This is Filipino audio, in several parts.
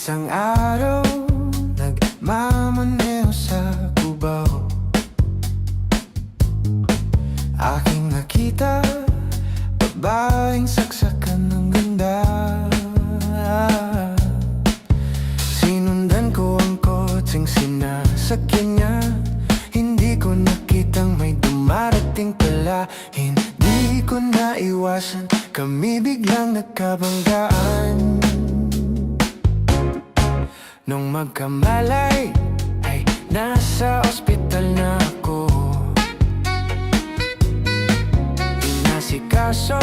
Isang araw, nagmamaneho sa Cubao. Aking nakita, babaeng saksakan ng ganda. Sinundan ko ang kotseng sinasakyan niya. Hindi ko nakitang may dumarating pala. Hindi ko naiwasan, kami biglang nagkabanggaan. Nung magkamalay, ay nasa ospital na ako. Inasikaso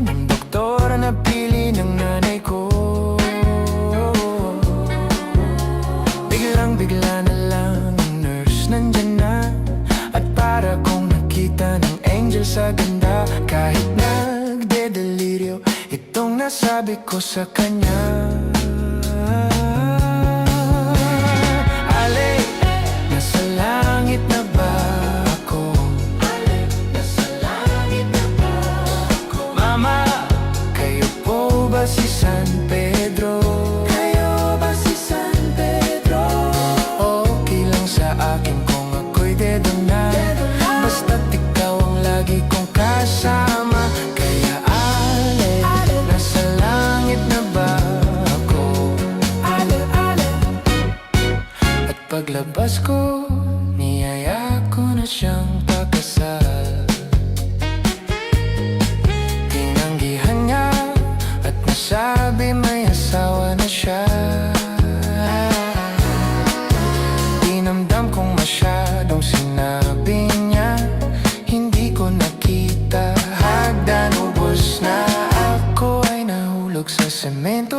ng doktor na pili ng nanay ko. Biglang-bigla na lang ang nurse nandyan na. At para kong nakita ng angel sa ganda. Kahit nagde-delirio, itong nasabi ko sa kanya. Si San Pedro, kayo ba si San Pedro? Okay lang sa akin kung ako'y dedo na. Basta't ikaw ang lagi kong kasama. Kaya ale, nasa langit na ba ako? At paglabas ko, niyaya ko na siyang pagkasal. Tinanggihan niya at nasabi may asawa na siya. Dinamdam kong masyadong sinabi niya. Hindi ko nakita, hagdan ubos na. Ako ay nahulog sa semento.